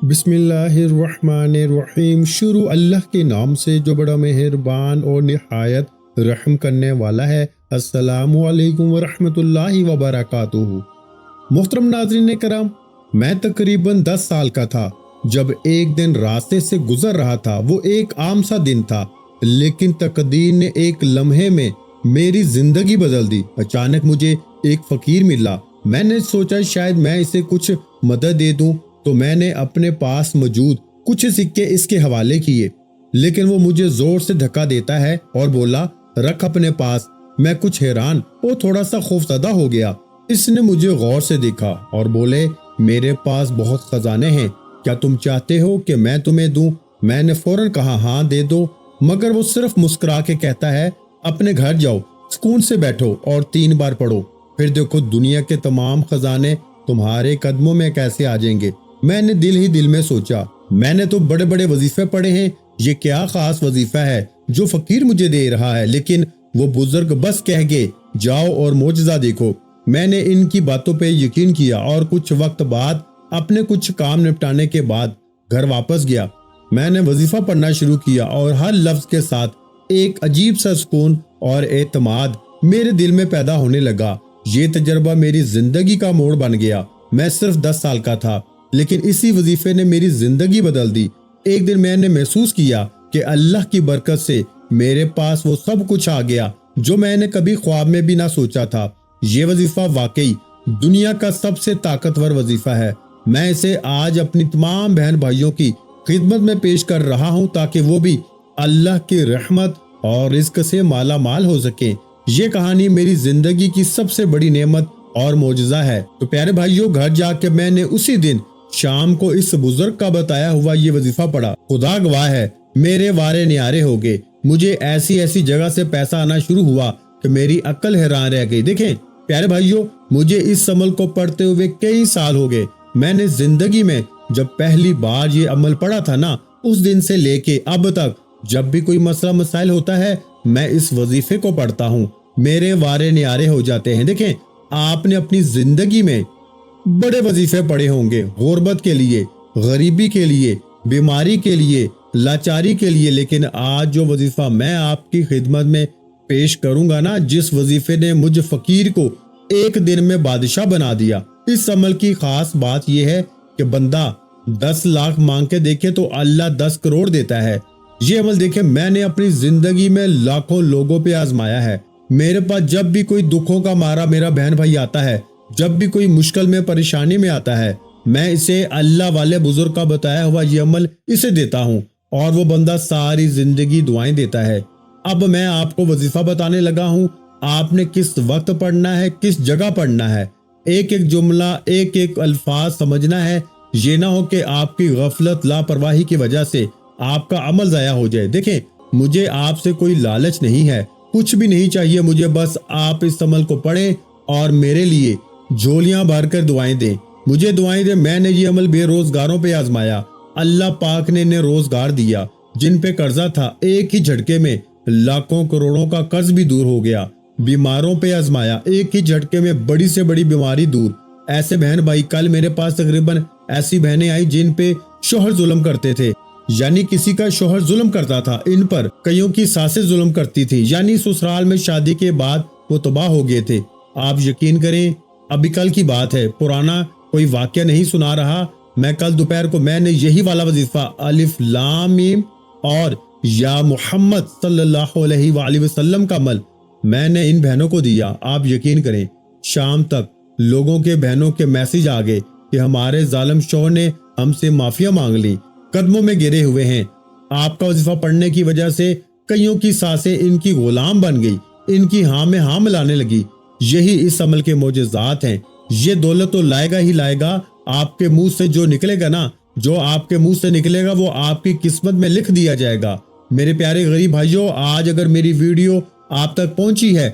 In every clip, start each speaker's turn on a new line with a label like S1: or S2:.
S1: بسم اللہ الرحمن الرحیم۔ شروع اللہ کے نام سے جو بڑا مہربان اور نہایت رحم کرنے والا ہے۔ السلام علیکم ورحمۃ اللہ وبرکاتہ۔ محترم ناظرین کرام، میں تقریباً 10 سال کا تھا جب ایک دن راستے سے گزر رہا تھا۔ وہ ایک عام سا دن تھا، لیکن تقدیر نے ایک لمحے میں میری زندگی بدل دی۔ اچانک مجھے ایک فقیر ملا۔ میں نے سوچا شاید میں اسے کچھ مدد دے دوں، تو میں نے اپنے پاس موجود کچھ سکے اس کے حوالے کیے، لیکن وہ مجھے زور سے دھکا دیتا ہے اور بولا، رکھ اپنے پاس۔ میں کچھ حیران اور تھوڑا سا خوفزدہ ہو گیا۔ اس نے مجھے غور سے دیکھا اور بولے، میرے پاس بہت خزانے ہیں، کیا تم چاہتے ہو کہ میں تمہیں دوں؟ میں نے فوراً کہا، ہاں دے دو، مگر وہ صرف مسکرا کے کہتا ہے، اپنے گھر جاؤ، سکون سے بیٹھو اور 3 بار پڑھو، پھر دیکھو دنیا کے تمام خزانے تمہارے قدموں میں کیسے آ جائیں گے۔ میں نے دل ہی دل میں سوچا، میں نے تو بڑے بڑے وظیفے پڑھے ہیں، یہ کیا خاص وظیفہ ہے جو فقیر مجھے دے رہا ہے؟ لیکن وہ بزرگ بس کہہ گئے، جاؤ اور معجزہ دیکھو۔ میں نے ان کی باتوں پہ یقین کیا اور کچھ وقت بعد اپنے کچھ کام نپٹانے کے بعد گھر واپس گیا۔ میں نے وظیفہ پڑھنا شروع کیا اور ہر لفظ کے ساتھ ایک عجیب سا سکون اور اعتماد میرے دل میں پیدا ہونے لگا۔ یہ تجربہ میری زندگی کا موڑ بن گیا۔ میں صرف 10 سال کا تھا، لیکن اسی وظیفے نے میری زندگی بدل دی۔ ایک دن میں نے محسوس کیا کہ اللہ کی برکت سے میرے پاس وہ سب کچھ آ گیا جو میں نے کبھی خواب میں بھی نہ سوچا تھا۔ یہ وظیفہ واقعی دنیا کا سب سے طاقتور وظیفہ ہے۔ میں اسے آج اپنی تمام بہن بھائیوں کی خدمت میں پیش کر رہا ہوں تاکہ وہ بھی اللہ کی رحمت اور رزق سے مالا مال ہو سکیں۔ یہ کہانی میری زندگی کی سب سے بڑی نعمت اور معجزہ ہے۔ تو پیارے بھائیوں، گھر جا کے میں نے اسی دن شام کو اس بزرگ کا بتایا ہوا یہ وظیفہ پڑھا۔ خدا گواہ ہے، میرے وارے نیارے ہو گئے۔ مجھے ایسی جگہ سے پیسہ آنا شروع ہوا کہ میری عقل حیران رہ گئی۔ دیکھیں پیارے بھائیوں، مجھے اس عمل کو پڑھتے ہوئے کئی سال ہو گئے۔ میں نے زندگی میں جب پہلی بار یہ عمل پڑھا تھا نا، اس دن سے لے کے اب تک جب بھی کوئی مسئلہ مسائل ہوتا ہے، میں اس وظیفے کو پڑھتا ہوں، میرے وارے نیارے ہو جاتے ہیں۔ دیکھیں، آپ نے اپنی زندگی میں بڑے وظیفے پڑھے ہوں گے، غربت کے لیے، غریبی کے لیے، بیماری کے لیے، لاچاری کے لیے، لیکن آج جو وظیفہ میں آپ کی خدمت میں پیش کروں گا نا، جس وظیفے نے مجھ فقیر کو ایک دن میں بادشاہ بنا دیا، اس عمل کی خاص بات یہ ہے کہ بندہ 10 لاکھ مانگ کے دیکھے تو اللہ 10 کروڑ دیتا ہے۔ یہ عمل دیکھیں، میں نے اپنی زندگی میں لاکھوں لوگوں پہ آزمایا ہے۔ میرے پاس جب بھی کوئی دکھوں کا مارا میرا بہن بھائی آتا ہے، جب بھی کوئی مشکل میں پریشانی میں آتا ہے، میں اسے اللہ والے بزرگ کا بتایا ہوا یہ عمل اسے دیتا ہوں اور وہ بندہ ساری زندگی دعائیں دیتا ہے۔ اب میں آپ کو وظیفہ بتانے لگا ہوں، آپ نے کس وقت پڑھنا ہے، کس جگہ پڑھنا ہے، ایک ایک جملہ، ایک ایک الفاظ سمجھنا ہے۔ یہ نہ ہو کہ آپ کی غفلت لاپرواہی کی وجہ سے آپ کا عمل ضائع ہو جائے۔ دیکھیں، مجھے آپ سے کوئی لالچ نہیں ہے، کچھ بھی نہیں چاہیے مجھے، بس آپ اس عمل کو پڑھیں اور میرے لیے جھولیاں بھر کر دعائیں دیں، مجھے دعائیں دیں۔ میں نے یہ عمل بے روزگاروں پہ آزمایا، اللہ پاک نے انہیں روزگار دیا، جن پہ قرضہ تھا ایک ہی جھٹکے میں لاکھوں کروڑوں کا قرض بھی دور ہو گیا۔ بیماروں پہ آزمایا، ایک ہی جھٹکے میں بڑی سے بڑی بیماری دور۔ ایسے بہن بھائی، کل میرے پاس تقریباً ایسی بہنیں آئی جن پہ شوہر ظلم کرتے تھے، یعنی کسی کا شوہر ظلم کرتا تھا ان پر، کئیوں کی ساسیں ظلم کرتی تھی، یعنی سسرال میں شادی کے بعد وہ تباہ ہو گئے تھے۔ آپ یقین کریں، ابھی کل کی بات ہے، پرانا کوئی واقعہ نہیں سنا رہا، میں کل دوپہر کو میں نے یہی والا وظیفہ الف لام میم اور یا محمد صلی اللہ علیہ وآلہ وسلم کا عمل میں نے ان بہنوں کو دیا۔ آپ یقین کریں، شام تک لوگوں کے بہنوں کے میسج آ گئے کہ ہمارے ظالم شوہر نے ہم سے معافیا مانگ لی، قدموں میں گرے ہوئے ہیں۔ آپ کا وظیفہ پڑھنے کی وجہ سے کئیوں کی ساسیں ان کی غلام بن گئی، ان کی ہاں میں ہاں ملانے لگی۔ یہی اس عمل کے معجزات ہیں۔ یہ دولت تو لائے گا ہی لائے گا، آپ کے منہ سے جو نکلے گا نا، جو آپ کے منہ سے نکلے گا وہ آپ کی قسمت میں لکھ دیا جائے گا۔ میرے پیارے غریب بھائیوں، آج اگر میری ویڈیو آپ تک پہنچی ہے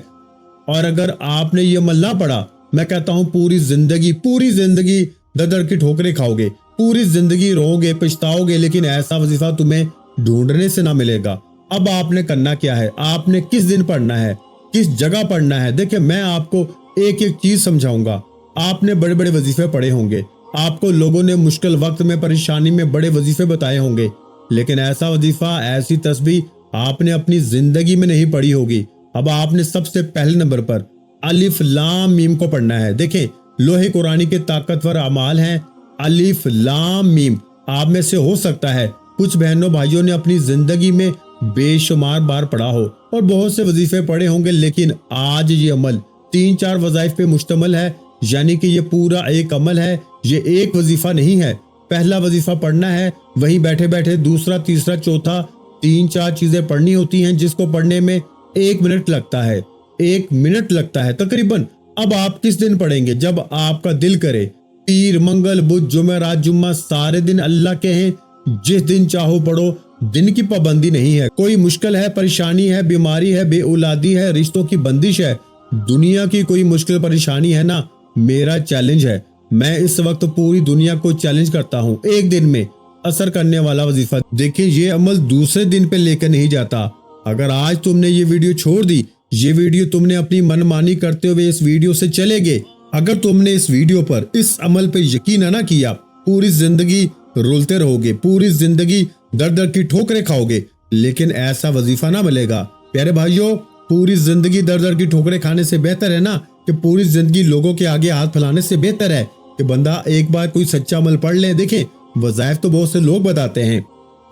S1: اور اگر آپ نے یہ عمل نہ پڑھا، میں کہتا ہوں پوری زندگی در کی ٹھوکریں کھاؤ گے، پوری زندگی رو گے، پچھتاؤ گے، لیکن ایسا وظیفہ تمہیں ڈھونڈنے سے نہ ملے گا۔ اب آپ نے کرنا کیا ہے، آپ نے کس دن پڑھنا ہے، کس جگہ پڑھنا ہے۔ دیکھیں، میں آپ کو ایک ایک چیز سمجھاؤں گا۔ آپ نے بڑے بڑے وظیفے پڑھے ہوں گے، آپ کو لوگوں نے مشکل وقت میں پریشانی میں بڑے وظیفے بتائے ہوں گے، لیکن ایسا وظیفہ، ایسی تسبیح آپ نے اپنی زندگی میں نہیں پڑھی ہوگی۔ اب آپ نے سب سے پہلے نمبر پر الف لام میم کو پڑھنا ہے۔ دیکھیں، لوح قرآنی کے طاقتور اعمال ہیں الف لام میم۔ آپ میں سے ہو سکتا ہے کچھ بہنوں بھائیوں نے اپنی زندگی میں بے شمار بار پڑھا ہو اور بہت سے وظیفے پڑھے ہوں گے، لیکن آج یہ عمل 3-4 وظائف پہ مشتمل ہے، یعنی کہ یہ پورا ایک عمل ہے، یہ ایک وظیفہ نہیں ہے۔ پہلا وظیفہ پڑھنا ہے، وہیں بیٹھے بیٹھے دوسرا، تیسرا، چوتھا 3-4 چیزیں پڑھنی ہوتی ہیں، جس کو پڑھنے میں 1 منٹ لگتا ہے، 1 منٹ لگتا ہے تقریباً۔ اب آپ کس دن پڑھیں گے؟ جب آپ کا دل کرے۔ پیر، منگل، بدھ، جمعرات، جمعہ، سارے دن اللہ کے ہیں، جس دن چاہو پڑھو، دن کی پابندی نہیں ہے۔ کوئی مشکل ہے، پریشانی ہے، بیماری ہے، بے اولادی ہے، رشتوں کی بندش ہے، دنیا کی کوئی مشکل پریشانی ہے نا، میرا چیلنج ہے، میں اس وقت پوری دنیا کو چیلنج کرتا ہوں، ایک دن میں اثر کرنے والا وظیفہ۔ دیکھیں، یہ عمل دوسرے دن پہ لے کر نہیں جاتا۔ اگر آج تم نے یہ ویڈیو چھوڑ دی، یہ ویڈیو تم نے اپنی من مانی کرتے ہوئے اس ویڈیو سے چلے گئے، اگر تم نے اس ویڈیو پر، اس عمل پہ یقین نہ کیا، پوری زندگی رولتے رہو گے، پوری زندگی در در کی ٹھوکریں کھاؤ گے، لیکن ایسا وظیفہ نہ ملے گا۔ پیارے بھائیوں، پوری زندگی در در کی ٹھوکریں کھانے سے بہتر ہے نا کہ پوری زندگی لوگوں کے آگے ہاتھ پھیلانے سے بہتر ہے کہ بندہ ایک بار کوئی سچا عمل پڑھ لے۔ دیکھیں، وظائف تو بہت سے لوگ بتاتے ہیں،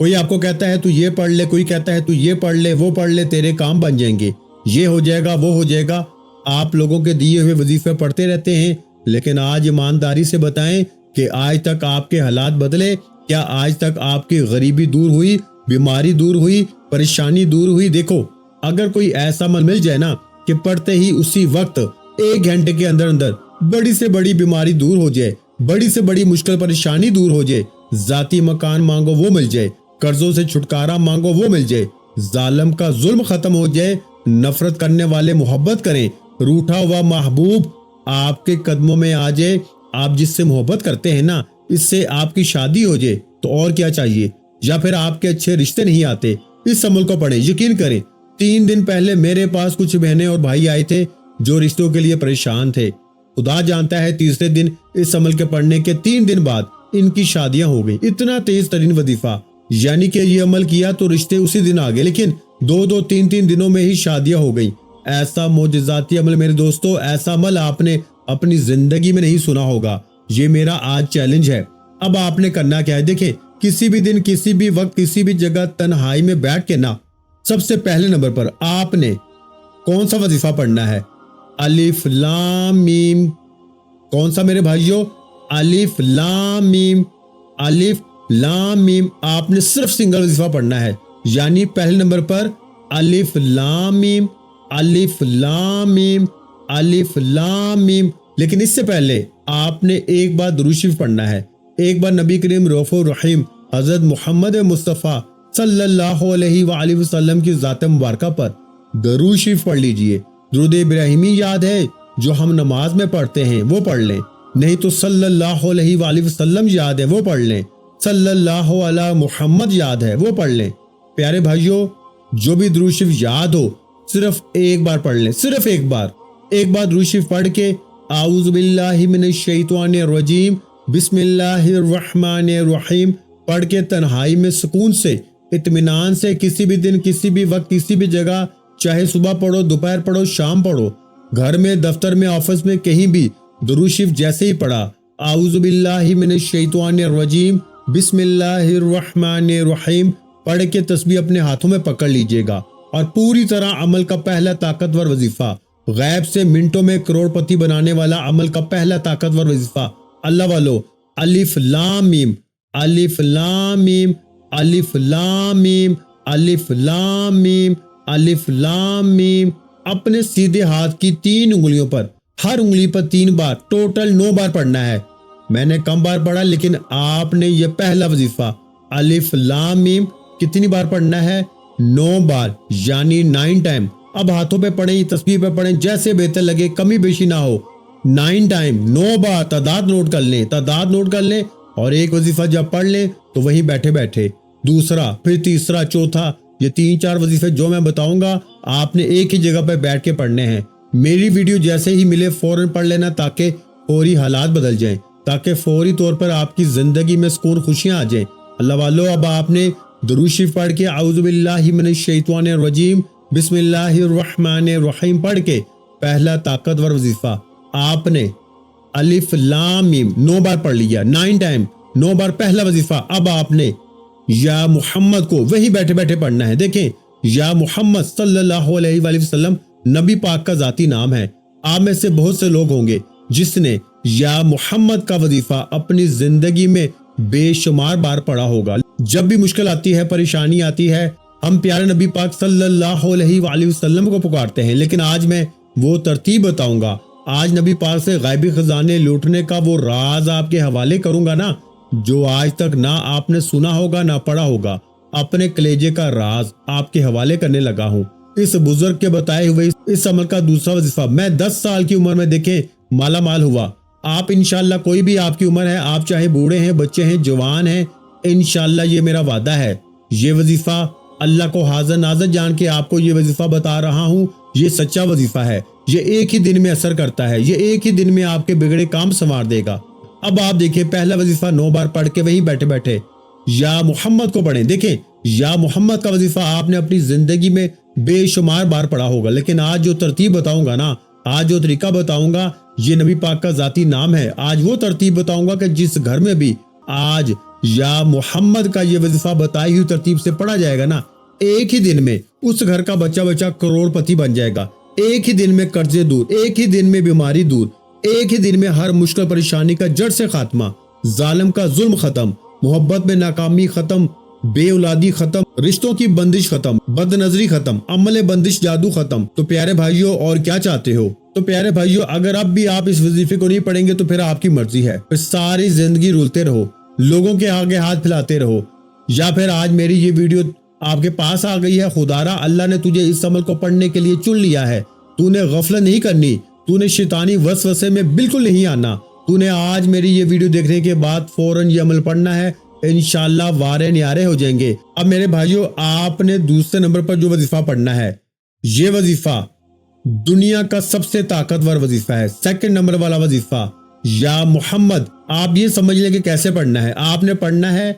S1: کوئی آپ کو کہتا ہے تو یہ پڑھ لے، کوئی کہتا ہے تو یہ پڑھ لے، وہ پڑھ لے، تیرے کام بن جائیں گے، یہ ہو جائے گا، وہ ہو جائے گا۔ آپ لوگوں کے دیے ہوئے وظیفے پڑھتے رہتے ہیں، لیکن آج ایمانداری سے بتائیں کہ آج تک آپ کے حالات بدلے؟ کیا آج تک آپ کی غریبی دور ہوئی، بیماری دور ہوئی، پریشانی دور ہوئی؟ دیکھو، اگر کوئی ایسا عمل مل جائے نا کہ پڑھتے ہی اسی وقت 1 گھنٹے کے اندر اندر بڑی سے بڑی بیماری دور ہو جائے، بڑی سے بڑی مشکل پریشانی دور ہو جائے، ذاتی مکان مانگو وہ مل جائے، قرضوں سے چھٹکارا مانگو وہ مل جائے، ظالم کا ظلم ختم ہو جائے، نفرت کرنے والے محبت کریں، روٹھا ہوا محبوب آپ کے قدموں میں آ جائے، آپ جس سے محبت کرتے ہیں نا، اس سے آپ کی شادی ہو جائے، تو اور کیا چاہیے؟ یا پھر آپ کے اچھے رشتے نہیں آتے؟ اس عمل کو پڑھیں، یقین کریں۔ 3 دن پہلے میرے پاس کچھ بہنیں اور بھائی آئے تھے جو رشتوں کے لیے پریشان تھے۔ خدا جانتا ہے تیسرے دن اس عمل کے پڑھنے کے 3 دن بعد ان کی شادیاں ہو گئی۔ اتنا تیز ترین وظیفہ، یعنی کہ یہ عمل کیا تو رشتے اسی دن آ گئے، لیکن 2-2 3-3 دنوں میں ہی شادیاں ہو گئی۔ ایسا معجزاتی عمل میرے دوستو، ایسا عمل آپ نے اپنی زندگی میں نہیں سنا ہوگا۔ یہ میرا آج چیلنج ہے۔ اب آپ نے کرنا کیا ہے؟ دیکھیں، کسی بھی دن، کسی بھی وقت، کسی بھی جگہ تنہائی میں بیٹھ کے نا، سب سے پہلے نمبر پر آپ نے کون سا وظیفہ پڑھنا ہے؟ الف لام میم۔ کون سا میرے بھائیوں؟ الف لام میم، الف لام میم۔ آپ نے صرف سنگل وظیفہ پڑھنا ہے، یعنی پہلے نمبر پر الف لام میم، الف لام میم، الف لام میم۔ لیکن اس سے پہلے آپ نے ایک بار درود شریف پڑھنا ہے، ایک بار نبی کریم رؤوف الرحیم حضرت محمد مصطفیٰ صلی اللہ علیہ وآلہ وسلم کی ذات مبارکہ پر درود شریف پڑھ لیجئے۔ درود ابراہیمی یاد ہے جو ہم نماز میں پڑھتے ہیں وہ پڑھ لیں، نہیں تو صلی اللہ علیہ وآلہ وسلم یاد ہے وہ پڑھ لیں، صلی اللہ علی محمد یاد ہے وہ پڑھ لیں۔ پیارے بھائیوں، جو بھی درود شریف یاد ہو صرف ایک بار پڑھ لیں، صرف ایک بار درود شریف پڑھ کے اعوذ باللہ من الشیطان الرجیم بسم اللہ الرحمن الرحیم پڑھ کے تنہائی میں سکون سے، اطمینان سے، کسی بھی دن، کسی بھی وقت، کسی بھی جگہ، چاہے صبح پڑھو، دوپہر پڑھو، شام پڑھو، گھر میں، دفتر میں، آفس میں، کہیں بھی درود شریف جیسے ہی پڑھا، اعوذ باللہ من الشیطان الرجیم بسم اللہ الرحمن الرحیم پڑھ کے تسبیح اپنے ہاتھوں میں پکڑ لیجئے گا، اور پوری طرح عمل کا پہلا طاقتور وظیفہ، غیب سے منٹوں میں کروڑ پتی بنانے والا عمل کا پہلا طاقتور وظیفہ، اللہ والو، الف لام میم، الف لام میم، الف لام میم، الف لام میم، الف لام میم۔ اپنے سیدھے ہاتھ کی 3 انگلیوں پر، ہر انگلی پر 3 بار، ٹوٹل 9 بار پڑھنا ہے۔ میں نے کم بار پڑھا، لیکن آپ نے یہ پہلا وظیفہ الف لام میم کتنی بار پڑھنا ہے؟ 9 بار، یعنی 9 ٹائم۔ اب ہاتھوں پہ پڑھیں، تسبیح پہ پڑھیں، جیسے بہتر لگے، کمی بیشی نہ ہو۔ 9 ٹائم، 9 بار، تعداد نوٹ کر لیں، تعداد نوٹ کر لیں، اور ایک وظیفہ جب پڑھ لیں تو وہیں بیٹھے بیٹھے دوسرا، پھر تیسرا، چوتھا، یہ 3-4 وظیفے جو میں بتاؤں گا آپ نے ایک ہی جگہ پہ بیٹھ کے پڑھنے ہیں۔ میری ویڈیو جیسے ہی ملے فوراً پڑھ لینا تاکہ فوری حالات بدل جائیں، تاکہ فوری طور پر آپ کی زندگی میں سکون خوشیاں آ جائیں۔ اللہ والو، اب آپ نے درود شریف پڑھ کے اعوذ باللہ من الشیطان الرجیم بسم اللہ الرحمن الرحیم پڑھ کے پہلا طاقتور وظیفہ آپ نے الف لام میم 9 بار پڑھ لیا، 9 ٹائم 9 بار پہلا وظیفہ۔ اب آپ نے یا محمد کو وہی بیٹھے بیٹھے پڑھنا ہے۔ دیکھیں، یا محمد صلی اللہ علیہ وآلہ وسلم نبی پاک کا ذاتی نام ہے۔ آپ میں سے بہت سے لوگ ہوں گے جس نے یا محمد کا وظیفہ اپنی زندگی میں بے شمار بار پڑھا ہوگا۔ جب بھی مشکل آتی ہے، پریشانی آتی ہے، ہم پیارے نبی پاک صلی اللہ علیہ وآلہ وسلم کو پکارتے ہیں، لیکن آج میں وہ ترتیب بتاؤں گا۔ آج نبی پاک سے غیبی خزانے لوٹنے کا وہ راز آپ کے حوالے کروں گا نا، جو آج تک نہ آپ نے سنا ہوگا نہ پڑھا ہوگا۔ اپنے کلیجے کا راز آپ کے حوالے کرنے لگا ہوں۔ اس بزرگ کے بتائے ہوئے اس عمل کا دوسرا وظیفہ میں 10 سال کی عمر میں دیکھیں مالا مال ہوا۔ آپ انشاءاللہ، کوئی بھی آپ کی عمر ہے، آپ چاہے بوڑھے ہیں، بچے ہیں، جوان ہیں، انشاءاللہ یہ میرا وعدہ ہے، یہ وظیفہ اللہ کو حاضر ناظر جان کے آپ کو یہ وظیفہ بتا رہا ہوں، یہ سچا وظیفہ ہے، یہ ایک ہی دن میں اثر کرتا ہے، یہ ایک ہی دن میں آپ کے بگڑے کام سنوار دے گا۔ اب آپ دیکھیں، پہلا وظیفہ 9 بار پڑھ کے وہیں بیٹھے بیٹھے یا محمد کو پڑھیں۔ دیکھیں، یا محمد کا وظیفہ آپ نے اپنی زندگی میں بے شمار بار پڑھا ہوگا، لیکن آج جو ترتیب بتاؤں گا نا، آج جو طریقہ بتاؤں گا، یہ نبی پاک کا ذاتی نام ہے۔ آج وہ ترتیب بتاؤں گا کہ جس گھر میں بھی آج یا محمد کا یہ وظیفہ بتائی ہوئی ترتیب سے پڑھا جائے گا نا، ایک ہی دن میں اس گھر کا بچہ کروڑ پتی بن جائے گا۔ ایک ہی دن میں قرضے دور، ایک ہی دن میں بیماری دور، ایک ہی دن میں ہر مشکل پریشانی کا جڑ سے خاتمہ، ظالم کا ظلم ختم، محبت میں ناکامی ختم، بے اولادی ختم، رشتوں کی بندش ختم، بد نظری ختم، عمل بندش جادو ختم۔ تو پیارے بھائیوں، اور کیا چاہتے ہو؟ تو پیارے بھائیوں، اگر اب بھی آپ اس وظیفے کو نہیں پڑھیں گے تو پھر آپ کی مرضی ہے، پھر ساری زندگی رولتے رہو، لوگوں کے آگے ہاتھ پھیلاتے رہو، یا پھر آج میری یہ ویڈیو آپ کے پاس آ گئی ہے، خدارا اللہ نے تجھے اس عمل کو پڑھنے کے لیے چن لیا ہے، تو نے غفلت نہیں کرنی، تو نے شیطانی وسوسے میں بالکل نہیں آنا، تو نے آج میری یہ ویڈیو دیکھنے کے بعد فوراً یہ عمل پڑھنا ہے، انشاءاللہ وارے نیارے ہو جائیں گے۔ اب میرے بھائیوں، آپ نے دوسرے نمبر پر جو وظیفہ پڑھنا ہے، یہ وظیفہ دنیا کا سب سے طاقتور وظیفہ ہے۔ سیکنڈ نمبر والا وظیفہ یا محمد، آپ یہ سمجھ لیں کہ کیسے پڑھنا ہے۔ آپ نے پڑھنا ہے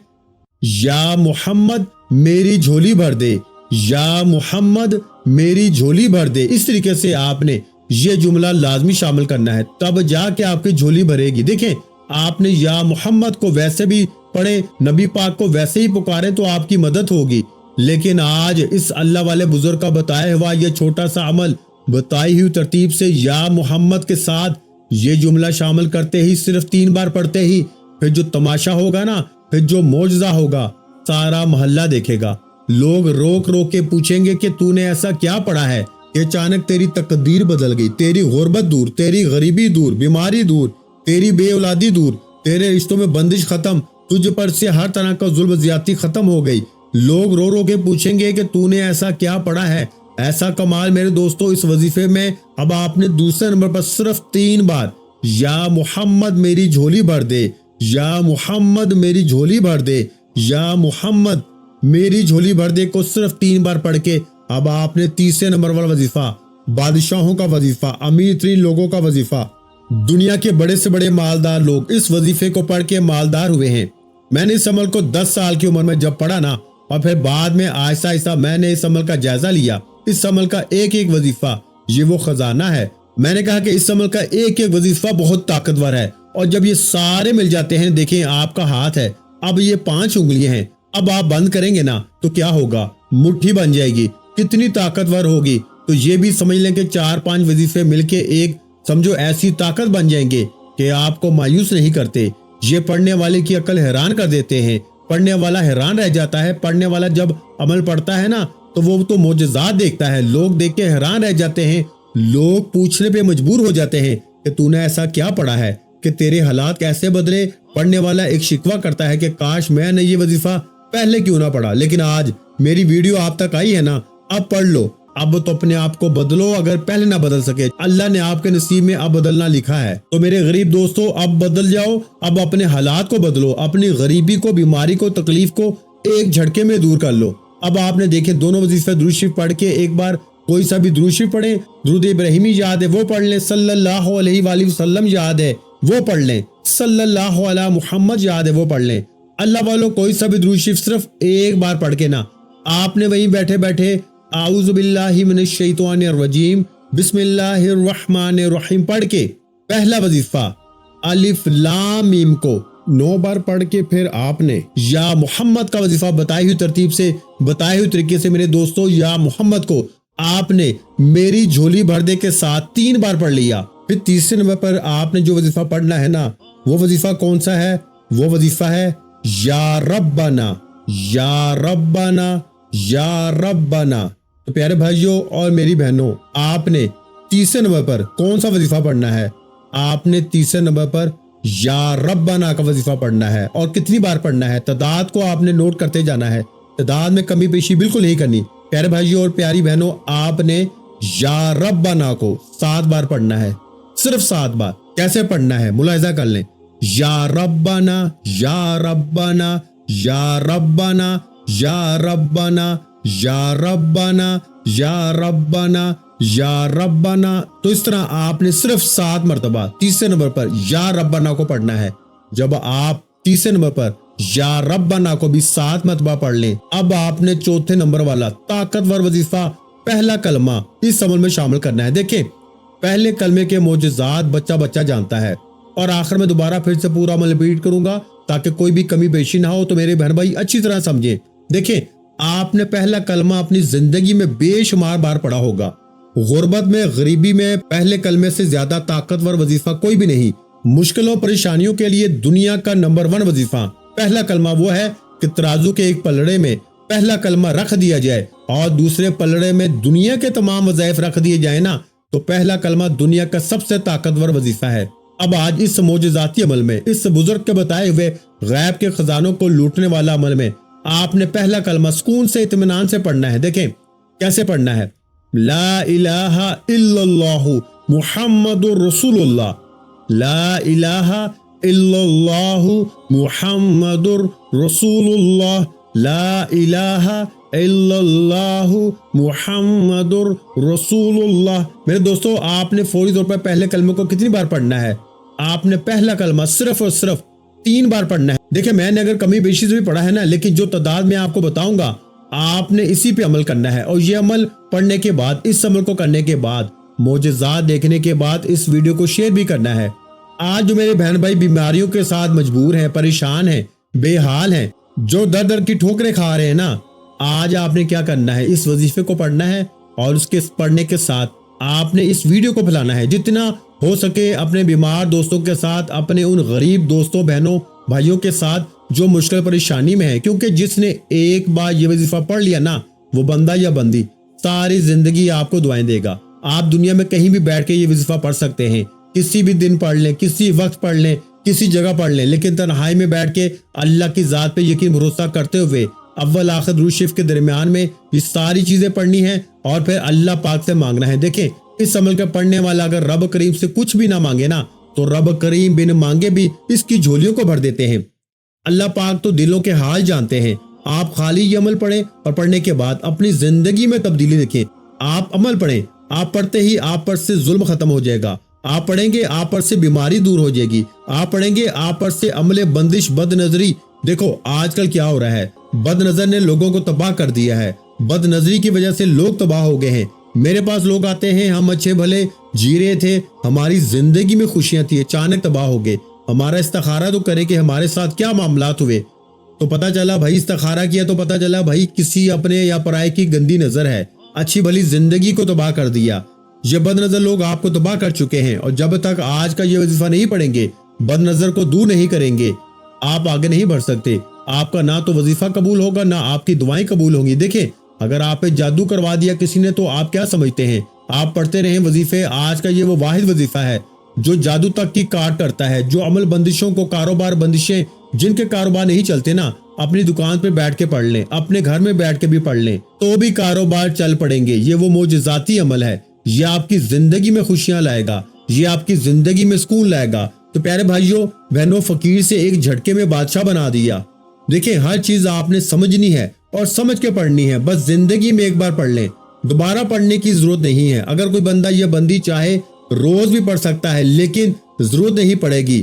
S1: یا محمد میری جھولی بھر دے، یا محمد میری جھولی بھر دے۔ اس طریقے سے آپ نے یہ جملہ لازمی شامل کرنا ہے، تب جا کے آپ کی جھولی بھرے گی۔ دیکھیں، آپ نے یا محمد کو ویسے بھی پڑھے، نبی پاک کو ویسے ہی پکارے تو آپ کی مدد ہوگی، لیکن آج اس اللہ والے بزرگ کا بتایا ہوا یہ چھوٹا سا عمل بتائی ہوئی ترتیب سے یا محمد کے ساتھ یہ جملہ شامل کرتے ہی، صرف 3 بار پڑھتے ہی، پھر جو تماشا ہوگا نا، پھر جو معجزہ ہوگا، سارا محلہ دیکھے گا۔ لوگ روک روک کے پوچھیں گے کہ تو نے ایسا کیا پڑھا ہے کہ اچانک تیری تقدیر بدل گئی، تیری غربت دور، تیری غریبی دور، بیماری دور، تیری بے اولادی دور، تیرے رشتوں میں بندش ختم، تجھ پر سے ہر طرح کا ظلم زیادتی ختم ہو گئی۔ لوگ رو رو کے پوچھیں گے کہ تو نے ایسا کیا پڑھا ہے۔ ایسا کمال میرے دوستو اس وظیفے میں اب آپ نے دوسرے نمبر پر صرف 3 بار یا محمد میری جھولی بھر دے، یا محمد میری جھولی بھر دے، یا محمد میری جھولی بھر دے کو صرف 3 بار پڑھ کے اب آپ نے تیسرے نمبر والا وظیفہ، بادشاہوں کا وظیفہ، امیر ترین لوگوں کا وظیفہ، دنیا کے بڑے سے بڑے مالدار لوگ اس وظیفے کو پڑھ کے مالدار ہوئے ہیں۔ میں نے اس عمل کو 10 سال کی عمر میں جب پڑھا نا، اور پھر بعد میں آہستہ آہستہ میں نے اس عمل کا جائزہ لیا۔ اس عمل کا ایک ایک وظیفہ یہ وہ خزانہ ہے۔ میں نے کہا کہ اس عمل کا ایک ایک وظیفہ بہت طاقتور ہے، اور جب یہ سارے مل جاتے ہیں، دیکھیں آپ کا ہاتھ ہے، اب یہ 5 انگلیاں ہیں، اب آپ بند کریں گے نا تو کیا ہوگا؟ مٹھی بن جائے گی، کتنی طاقتور ہوگی۔ تو یہ بھی سمجھ لیں کہ 4-5 وظیفے مل کے ایک سمجھو ایسی طاقت بن جائیں گے کہ آپ کو مایوس نہیں کرتے۔ یہ پڑھنے والے کی عقل حیران کر دیتے ہیں، پڑھنے والا حیران رہ جاتا ہے۔ پڑھنے والا جب عمل پڑھتا ہے نا تو وہ تو معجزات دیکھتا ہے، لوگ دیکھ کے حیران رہ جاتے ہیں، لوگ پوچھنے پہ مجبور ہو جاتے ہیں کہ تو نے ایسا کیا پڑھا ہے کہ تیرے حالات کیسے بدلے۔ پڑھنے والا ایک شکوہ کرتا ہے کہ کاش میں نے یہ وظیفہ پہلے کیوں نہ پڑھا، لیکن آج میری ویڈیو آپ تک آئی ہے نا، اب پڑھ لو، اب تو اپنے آپ کو بدلو، اگر پہلے نہ بدل سکے، اللہ نے آپ کے نصیب میں اب بدلنا لکھا ہے۔ تو میرے غریب دوستو، اب بدل جاؤ، اب اپنے حالات کو بدلو، اپنی غریبی کو، بیماری کو، تکلیف کو ایک جھٹکے میں دور کر لو۔ اب آپ نے دیکھے دونوں وظیفے درود شریف پڑھ کے ایک بار کوئی سا بھی درود شریف پڑھیں، درود ابراہیمی یاد ہے وہ پڑھ لیں، صلی اللہ علیہ وآلہ وسلم یاد ہے وہ پڑھ لیں، صلی اللہ علی محمد یاد ہے وہ پڑھ لیں۔ اللہ والوں کوئی سا بھی درود شریف صرف ایک بار پڑھ کے نا، آپ نے وہیں بیٹھے بیٹھے اعوذ باللہ من الشیطان الرجیم بسم اللہ الرحمن الرحیم پڑھ کے پہلا وظیفہ الف لام میم کو 9 بار پڑھ کے پھر آپ نے یا محمد کا وظیفہ بتائی ہوئی ترتیب سے، بتائے ہوئے طریقے سے میرے دوستوں، یا محمد کو آپ نے میری جھولی بھر دے کے ساتھ 3 بار پڑھ لیا۔ پھر تیسرے نمبر پر آپ نے جو وظیفہ پڑھنا ہے نا، وہ وظیفہ کون سا ہے؟ وہ وظیفہ ہے یا ربنا یا ربنا یا ربنا۔ تو پیارے بھائیوں اور میری بہنوں، آپ نے تیسرے نمبر پر کون سا وظیفہ پڑھنا ہے؟ آپ نے تیسرے نمبر پر یا ربنا کا وظیفہ پڑھنا ہے، اور کتنی بار پڑھنا ہے تعداد کو آپ نے نوٹ کرتے جانا ہے، تعداد میں کمی بیشی بالکل نہیں کرنی۔ پیارے بھائیوں اور پیاری بہنوں، آپ نے یا ربنا کو 7 بار پڑھنا ہے، صرف 7 بار۔ کیسے پڑھنا ہے ملاحظہ کر لیں، یا ربنا یا ربنا یا ربنا یا ربنا یا ربنا یا ربنا یا ربنا۔ تو اس طرح آپ نے صرف 7 مرتبہ تیسرے نمبر پر یا ربنا کو پڑھنا ہے۔ جب آپ تیسرے نمبر پر یا ربنا کو بھی 7 مرتبہ پڑھ لیں، اب آپ نے چوتھے نمبر والا طاقتور وظیفہ پہلا کلمہ اس عمل میں شامل کرنا ہے۔ دیکھیں، پہلے کلمے کے معجزات بچہ بچہ جانتا ہے، اور آخر میں دوبارہ پھر سے پورا عمل ریپیٹ کروں گا تاکہ کوئی بھی کمی بیشی نہ ہو، تو میرے بہن بھائی اچھی طرح سمجھیں۔ دیکھیں، آپ نے پہلا کلمہ اپنی زندگی میں بے شمار بار پڑھا ہوگا۔ غربت میں، غریبی میں پہلے کلمے سے زیادہ طاقتور وظیفہ کوئی بھی نہیں۔ مشکلوں پریشانیوں کے لیے دنیا کا نمبر 1 وظیفہ پہلا کلمہ وہ ہے کہ ترازو کے ایک پلڑے میں پہلا کلمہ رکھ دیا جائے اور دوسرے پلڑے میں دنیا کے تمام وظائف رکھ دیے جائیں نا، تو پہلا کلمہ دنیا کا سب سے طاقتور وظیفہ ہے۔ اب آج اس معجزاتی عمل میں، اس بزرگ کے بتائے ہوئے غیب کے خزانوں کو لوٹنے والا عمل میں، آپ نے پہلا کلمہ سکون سے، اطمینان سے پڑھنا ہے۔ دیکھیں کیسے پڑھنا ہے، لا الہ الا اللہ محمد رسول اللہ، لا الہ الا اللہ محمد رسول اللہ، لا الہ الا اللہ محمد رسول اللہ۔ میرے دوستو، آپ نے فوری طور پر پہلے کلمے کو کتنی بار پڑھنا ہے؟ آپ نے پہلا کلمہ صرف اور صرف 3 بار پڑھنا ہے۔ دیکھیں، میں نے اگر کمی بیشی سے بھی پڑھا ہے نا، لیکن جو تعداد میں آپ کو بتاؤں گا آپ نے اسی پہ عمل کرنا ہے، اور یہ عمل پڑھنے کے بعد، اس عمل کو کرنے کے بعد، معجزات دیکھنے کے بعد اس ویڈیو کو شیئر بھی کرنا ہے۔ آج جو میرے بہن بھائی بیماریوں کے ساتھ مجبور ہیں، پریشان ہیں، بے حال ہیں، جو در در کی ٹھوکریں کھا رہے ہیں نا، آج آپ نے کیا کرنا ہے، اس وظیفے کو پڑھنا ہے، اور اس کے پڑھنے کے ساتھ آپ نے اس ویڈیو کو پھیلانا ہے جتنا ہو سکے اپنے بیمار دوستوں کے ساتھ، اپنے ان غریب دوستوں بہنوں بھائیوں کے ساتھ جو مشکل پریشانی میں ہے، کیونکہ جس نے ایک بار یہ وظیفہ پڑھ لیا نا، وہ بندہ یا بندی ساری زندگی آپ کو دعائیں دے گا۔ آپ دنیا میں کہیں بھی بیٹھ کے یہ وظیفہ پڑھ سکتے ہیں، کسی بھی دن پڑھ لیں، کسی وقت پڑھ لیں، کسی جگہ پڑھ لیں، لیکن تنہائی میں بیٹھ کے اللہ کی ذات پہ یقین بھروسہ کرتے ہوئے اول آخر درود شریف کے درمیان میں یہ ساری چیزیں پڑھنی ہیں، اور پھر اللہ پاک سے مانگنا ہے۔ دیکھیں، اس عمل کا پڑھنے والا اگر رب کریم سے کچھ بھی نہ مانگے نا، تو رب کریم بن مانگے بھی اس کی جھولیوں کو بھر دیتے ہیں۔ اللہ پاک تو دلوں کے حال جانتے ہیں۔ آپ خالی یہ عمل پڑھیں، اور پڑھنے کے بعد اپنی زندگی میں تبدیلی دیکھیں۔ آپ عمل پڑھیں، آپ پڑھتے ہی آپ پر سے ظلم ختم ہو جائے گا، آپ پڑھیں گے آپ پر سے بیماری دور ہو جائے گی، آپ پڑھیں گے آپ پر سے عمل بندش، بد نظری۔ دیکھو آج کل کیا ہو رہا ہے، بد نظر نے لوگوں کو تباہ کر دیا ہے، بد نظری کی وجہ سے لوگ تباہ ہو گئے ہیں۔ میرے پاس لوگ آتے ہیں، ہم اچھے بھلے جی رہے تھے، ہماری زندگی میں خوشیاں تھی، اچانک تباہ ہو گئے۔ ہمارا استخارہ تو کرے کہ ہمارے ساتھ کیا معاملات ہوئے، تو پتہ چلا بھائی استخارہ کیا تو پتہ چلا بھائی کسی اپنے یا پرائے کی گندی نظر ہے، اچھی بھلی زندگی کو تباہ کر دیا۔ یہ بد نظر لوگ آپ کو تباہ کر چکے ہیں، اور جب تک آج کا یہ وظیفہ نہیں پڑھیں گے، بد نظر کو دور نہیں کریں گے، آپ آگے نہیں بڑھ سکتے۔ آپ کا نہ تو وظیفہ قبول ہوگا، نہ آپ کی دعائیں قبول ہوں گی۔ دیکھیں، اگر آپ پہ جادو کروا دیا کسی نے تو آپ کیا سمجھتے ہیں؟ آپ پڑھتے رہیں وظیفے۔ آج کا یہ وہ واحد وظیفہ ہے جو جادو تک کی کاٹ کرتا ہے، جو عمل بندشوں کو، کاروبار بندشیں جن کے کاروبار نہیں چلتے نا، اپنی دکان پہ بیٹھ کے پڑھ لیں، اپنے گھر میں بیٹھ کے بھی پڑھ لیں تو بھی کاروبار چل پڑیں گے۔ یہ وہ معجزاتی عمل ہے، یہ آپ کی زندگی میں خوشیاں لائے گا، یہ آپ کی زندگی میں سکون لائے گا۔ تو پیارے بھائیوں بہنوں، فقیر سے ایک جھٹکے میں بادشاہ بنا دیا۔ دیکھیں، ہر چیز آپ نے سمجھنی ہے اور سمجھ کے پڑھنی ہے، بس زندگی میں ایک بار پڑھ لیں، دوبارہ پڑھنے کی ضرورت نہیں ہے۔ اگر کوئی بندہ یا بندی چاہے روز بھی پڑھ سکتا ہے، لیکن ضرورت نہیں پڑے گی۔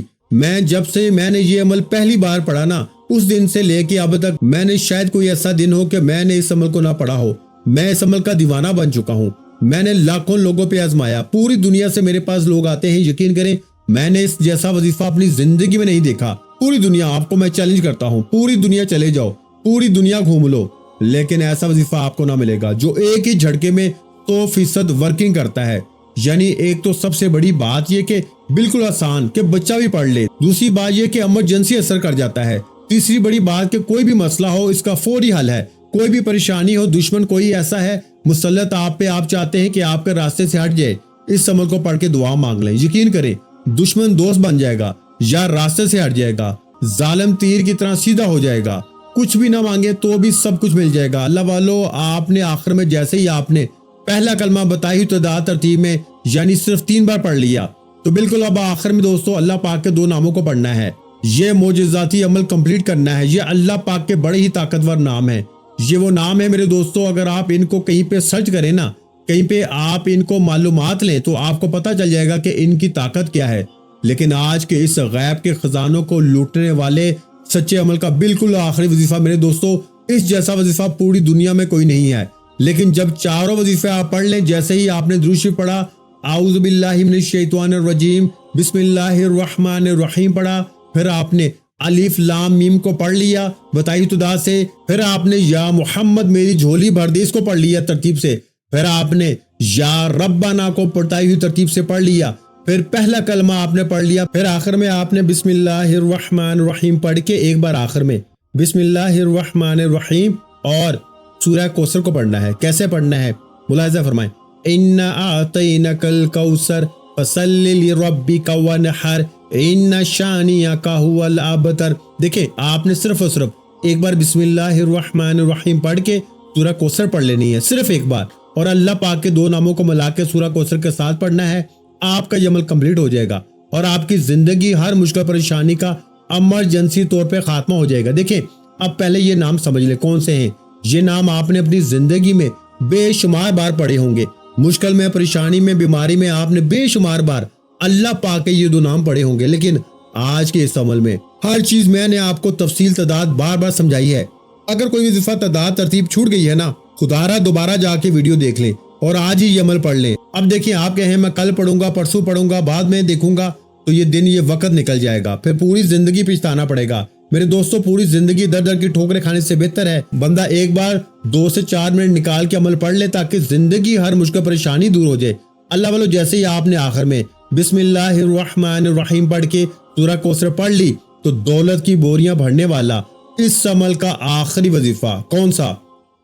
S1: جب سے میں نے یہ عمل پہلی بار پڑھا نا، اس دن سے لے کے اب تک میں نے شاید کوئی ایسا دن ہو کہ میں نے اس عمل کو نہ پڑھا ہو۔ میں اس عمل کا دیوانہ بن چکا ہوں۔ میں نے لاکھوں لوگوں پہ آزمایا، پوری دنیا سے میرے پاس لوگ آتے ہیں، یقین کریں میں نے اس جیسا وظیفہ اپنی زندگی میں نہیں دیکھا۔ پوری دنیا، آپ کو میں چیلنج کرتا ہوں، پوری دنیا چلے جاؤ، پوری دنیا گھوم لو، لیکن ایسا وظیفہ آپ کو نہ ملے گا جو ایک ہی جھٹکے میں 100% ورکنگ کرتا ہے۔ یعنی ایک تو سب سے بڑی بات یہ کہ بالکل آسان کہ بچہ بھی پڑھ لے، دوسری بات یہ کہ ایمرجنسی اثر کر جاتا ہے، تیسری بڑی بات کہ کوئی بھی مسئلہ ہو اس کا فوری حل ہے، کوئی بھی پریشانی ہو، دشمن کوئی ایسا ہے مسلط آپ پہ، آپ چاہتے ہیں کہ آپ کے راستے سے ہٹ جائے، اس عمل کو پڑھ کے دعا مانگ لیں، یقین کریں دشمن دوست بن جائے گا یا راستے سے ہٹ جائے گا، ظالم تیر کی طرح سیدھا ہو جائے گا، کچھ بھی نہ مانگے تو بھی سب کچھ مل جائے گا۔ اللہ والو، آپ نے آخر میں جیسے ہی آپ نے پہلا کلمہ بتائی تعداد ترتیب میں یعنی صرف 3 بار پڑھ لیا، تو بالکل اب آخر میں دوستو اللہ پاک کے 2 ناموں کو پڑھنا ہے، یہ معجزاتی عمل کمپلیٹ کرنا ہے۔ یہ اللہ پاک کے بڑے ہی طاقتور نام ہے، یہ وہ نام ہے میرے دوستو، اگر آپ ان کو کہیں پہ سرچ کریں نا، کہیں پہ آپ ان کو معلومات لیں تو آپ کو پتہ چل جائے گا کہ ان کی طاقت کیا ہے۔ لیکن آج کے اس غیب کے خزانوں کو لوٹنے والے سچے عمل کا بالکل آخری وظیفہ میرے دوستو، اس جیسا وظیفہ پوری دنیا میں کوئی نہیں ہے۔ لیکن جب چاروں وظیفے آپ پڑھ لیں، جیسے ہی آپ نے درود شریف پڑھا، اعوذ باللہ من الشیطان الرجیم، بسم اللہ الرحمن الرحیم پڑھا، پھر آپ نے الف لام میم کو پڑھ لیا بتائی خدا سے، پھر آپ نے یا محمد میری جھولی بھر دی اس کو پڑھ لیا ترتیب سے، پھر آپ نے یا ربنا کو بتائی ہوئی ترتیب سے پڑھ لیا، پھر پہلا کلمہ آپ نے پڑھ لیا، پھر آخر میں آپ نے بسم اللہ الرحمن الرحیم پڑھ کے ایک بار آخر میں بسم اللہ الرحمن الرحیم اور سورہ کوثر کو پڑھنا ہے۔ کیسے پڑھنا ہے ملاحظہ فرمائیں، اِنَّا أَعْطَيْنَاكَ الْكَوْثَرَ فَصَلِّ لِرَبِّكَ وَانْحَرْ إِنَّ شَانِئَكَ هُوَ الْأَبْتَرُ۔ دیکھیں آپ نے صرف اور صرف ایک بار بسم اللہ الرحمن الرحیم پڑھ کے سورہ کوثر پڑھ لینی ہے، صرف ایک بار، اور اللہ پاک کے 2 ناموں کو ملا کے سورہ کوثر کے ساتھ پڑھنا ہے۔ آپ کا یہ عمل کمپلیٹ ہو جائے گا اور آپ کی زندگی ہر مشکل پریشانی کا ایمرجنسی طور پہ خاتمہ ہو جائے گا۔ دیکھیں اب پہلے یہ نام سمجھ لیں کون سے ہیں، یہ نام آپ نے اپنی زندگی میں بے شمار بار پڑھے ہوں گے، مشکل میں، پریشانی میں، بیماری میں آپ نے بے شمار بار اللہ پاک کے یہ 2 نام پڑھے ہوں گے۔ لیکن آج کے اس عمل میں ہر چیز میں نے آپ کو تفصیل تعداد بار بار سمجھائی ہے۔ اگر کوئی وظیفہ تعداد ترتیب چھوٹ گئی ہے نا، خدا را دوبارہ جا کے ویڈیو دیکھ لیں اور آج ہی یہ عمل پڑھ لیں۔ اب دیکھیں آپ کہیں میں کل پڑھوں گا، پرسوں پڑھوں گا، بعد میں دیکھوں گا، تو یہ دن یہ وقت نکل جائے گا، پھر پوری زندگی پچھتانا پڑے گا۔ میرے دوستو پوری زندگی در در کی ٹھوکریں کھانے سے بہتر ہے بندہ ایک بار 2 سے 4 منٹ نکال کے عمل پڑھ لے تاکہ زندگی ہر مشکل پریشانی دور ہو جائے۔ اللہ والو جیسے ہی آپ نے آخر میں بسم اللہ الرحمن الرحیم پڑھ کے سورہ کوثر پڑھ لی تو دولت کی بوریاں بھرنے والا اس عمل کا آخری وظیفہ کون سا؟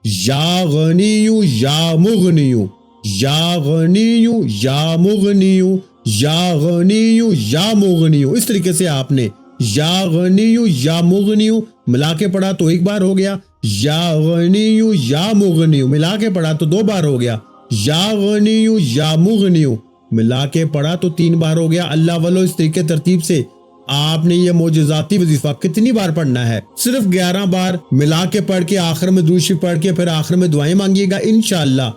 S1: یا غنیو یا مغنیو، یا غنیو یا مغنیو، یا غنیو یا مغنیو، اس طریقے سے آپ نے یا غنیو یا مغنیو ملا کے پڑھا تو 1 بار ہو گیا، یا غنیو یا مغنیو ملا کے پڑھا تو 2 بار ہو گیا، یا غنیو یا مغنیو ملا کے پڑھا تو 3 بار ہو گیا۔ اللہ والو اس طریقے ترتیب سے آپ نے یہ معجزاتی وظیفہ کتنی بار پڑھنا ہے؟ صرف 11 بار ملا کے پڑھ کے آخر میں درود شریف پڑھ کے پھر آخر میں دعائیں مانگیے گا، انشاءاللہ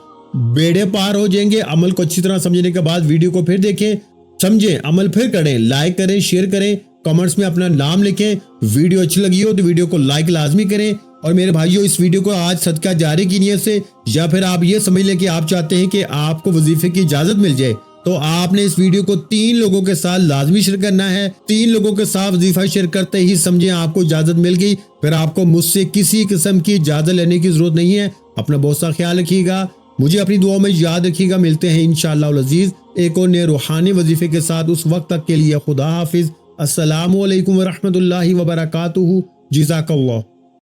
S1: بیڑے پار ہو جائیں گے۔ عمل کو اچھی طرح سمجھنے کے بعد ویڈیو کو پھر دیکھیں، سمجھیں، عمل پھر کریں، لائک کریں، شیئر کریں، کمنٹس میں اپنا نام لکھیں۔ ویڈیو اچھی لگی ہو تو ویڈیو کو لائک لازمی کریں، اور میرے بھائیوں اس ویڈیو کو آج صدقہ جاری کی نیت سے، یا پھر آپ یہ سمجھ لیں کہ آپ چاہتے ہیں کہ آپ کو وظیفے کی اجازت مل جائے، تو آپ نے اس ویڈیو کو 3 لوگوں کے ساتھ لازمی شیئر کرنا ہے۔ 3 لوگوں کے ساتھ وظیفہ شیئر کرتے ہی سمجھیں آپ کو اجازت مل گئی، پھر آپ کو مجھ سے کسی قسم کی اجازت لینے کی ضرورت نہیں ہے۔ اپنا بہت سا خیال رکھیے گا، مجھے اپنی دعاؤں میں یاد رکھیے گا۔ ملتے ہیں انشاءاللہ العزیز ایک اور نئے روحانی وظیفے کے ساتھ، اس وقت تک کے لیے خدا حافظ۔ السلام علیکم ورحمۃ اللہ وبرکاتہ۔ جزاک اللہ۔